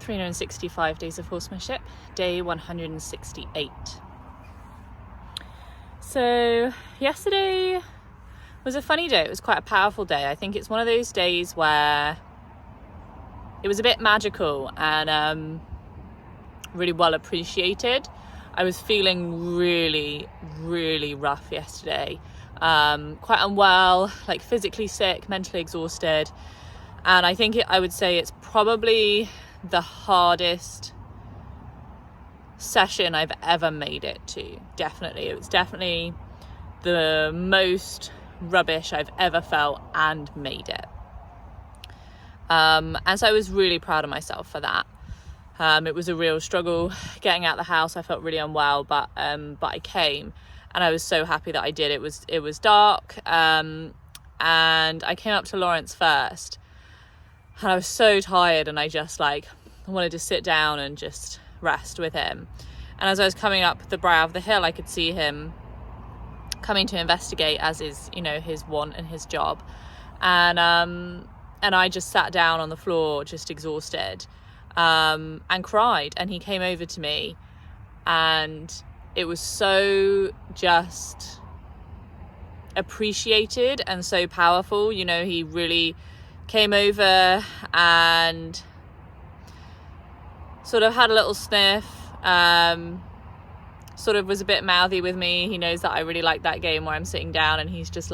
365 Days of Horsemanship, day 168. So yesterday was a funny day. It was quite a powerful day. I think it's one of those days where it was a bit magical and really well appreciated. I was feeling really, really rough yesterday. Quite unwell, like physically sick, mentally exhausted. And I think I would say it's probably the hardest session I've ever made it to. Definitely. It was definitely the most rubbish I've ever felt and made it. And so I was really proud of myself for that. It was a real struggle getting out of the house. I felt really unwell, but I came, and I was so happy that I did. It was dark, and I came up to Lawrence first, and I was so tired, and I just wanted to sit down and just rest with him. And as I was coming up the brow of the hill, I could see him coming to investigate, as is, his want and his job. And I just sat down on the floor, just exhausted, and cried. And he came over to me, and it was so just appreciated and so powerful. He really came over and sort of had a little sniff, sort of was a bit mouthy with me. He knows that I really like that game where I'm sitting down and he's just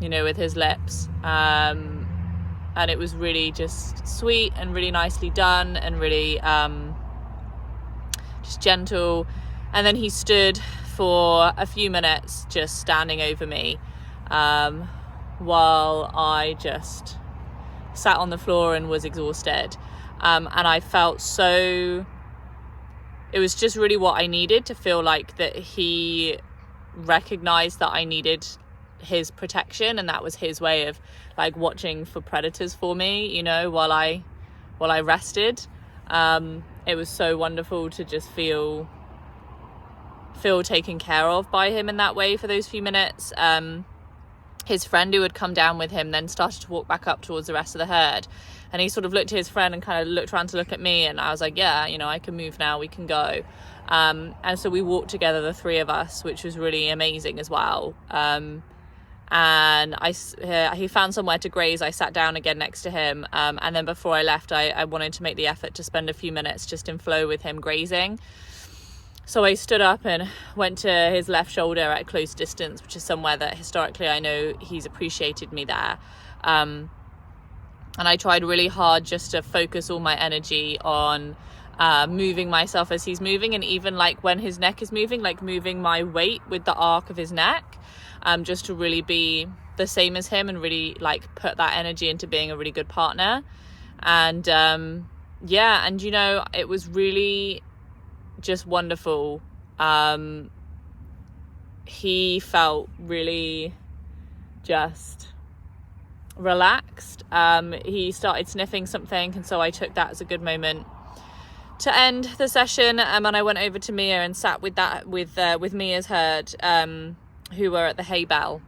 with his lips. And it was really just sweet and really nicely done and really just gentle. And then he stood for a few minutes just standing over me, while I just sat on the floor and was exhausted. And I felt it was just really what I needed to feel like that he recognized that I needed his protection, and that was his way of watching for predators for me, while I rested. It was so wonderful to just feel taken care of by him in that way for those few minutes. His friend who had come down with him then started to walk back up towards the rest of the herd, and he sort of looked at his friend and kind of looked around to look at me, and I was like, yeah, I can move now, we can go. And so we walked together, the three of us, which was really amazing as well. And he found somewhere to graze. I sat down again next to him, and then before I left, I wanted to make the effort to spend a few minutes just in flow with him grazing. So I stood up and went to his left shoulder at close distance, which is somewhere that historically I know he's appreciated me there. And I tried really hard just to focus all my energy on moving myself as he's moving, and even when his neck is moving, moving my weight with the arc of his neck, just to really be the same as him and really put that energy into being a really good partner. And it was really just wonderful. He felt really just relaxed. He started sniffing something, and so I took that as a good moment to end the session. And I went over to Mia and sat with Mia's herd, who were at the hay bale,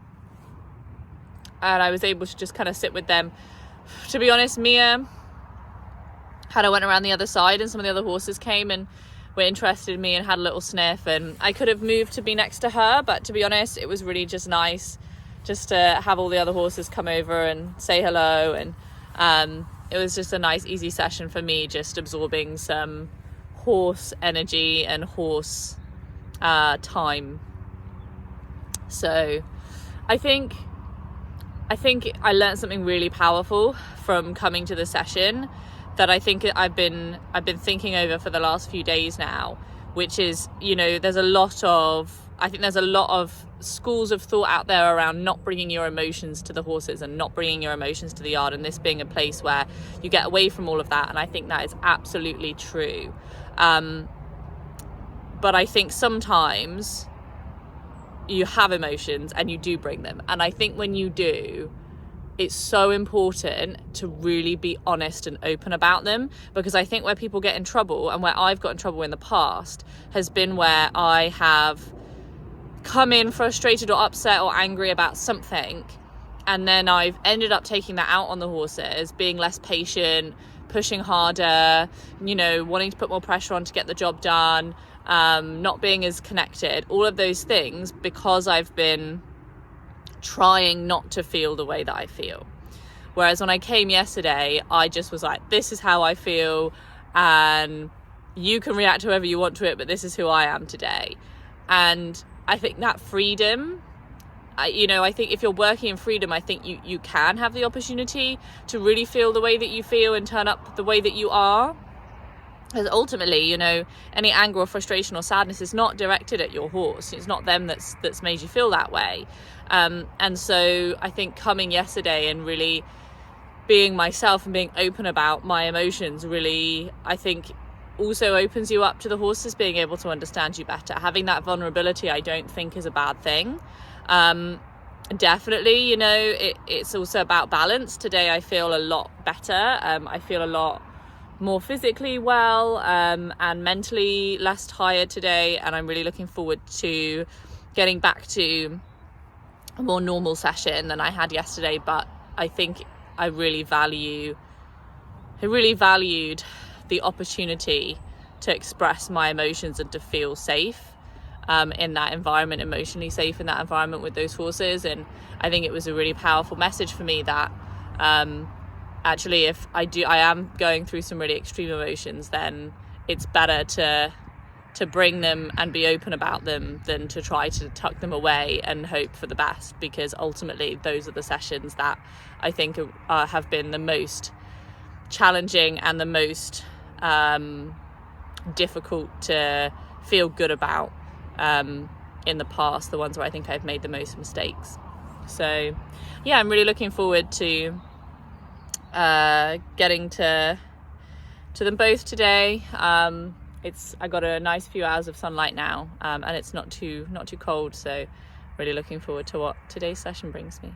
and I was able to just kind of sit with them. To be honest, Mia went around the other side, and some of the other horses came and were interested in me and had a little sniff, and I could have moved to be next to her, but to be honest, it was really just nice just to have all the other horses come over and say hello. And it was just a nice easy session for me, just absorbing some horse energy and horse time. So I think I learned something really powerful from coming to the session that I think I've been thinking over for the last few days now, which is, there's a lot of schools of thought out there around not bringing your emotions to the horses and not bringing your emotions to the yard, and this being a place where you get away from all of that. And I think that is absolutely true. But I think sometimes you have emotions and you do bring them. And I think when you do, it's so important to really be honest and open about them, because I think where people get in trouble, and where I've got in trouble in the past, has been where I have come in frustrated or upset or angry about something, and then I've ended up taking that out on the horses, being less patient, pushing harder, you know, wanting to put more pressure on to get the job done, not being as connected, all of those things, because I've been trying not to feel the way that I feel. Whereas when I came yesterday, I just was like, this is how I feel, and you can react however you want to it, but this is who I am today. And I think that freedom, I think if you're working in freedom, I think you can have the opportunity to really feel the way that you feel and turn up the way that you are. Because ultimately, you know, any anger or frustration or sadness is not directed at your horse. It's not them that's made you feel that way. And so I think coming yesterday and really being myself and being open about my emotions really, I think, also opens you up to the horses being able to understand you better. Having that vulnerability, I don't think, is a bad thing. Definitely, you know, it's also about balance. Today I feel a lot better. I feel a lot more physically well, and mentally less tired today, and I'm really looking forward to getting back to a more normal session than I had yesterday. But I think I really valued the opportunity to express my emotions and to feel safe in that environment, emotionally safe in that environment with those horses. And I think it was a really powerful message for me that actually, if I am going through some really extreme emotions, then it's better to bring them and be open about them than to try to tuck them away and hope for the best, because ultimately those are the sessions that I think have been the most challenging and the most difficult to feel good about in the past, the ones where I think I've made the most mistakes. So yeah, I'm really looking forward to getting to them both today. I got a nice few hours of sunlight now, and it's not too cold, so really looking forward to what today's session brings me.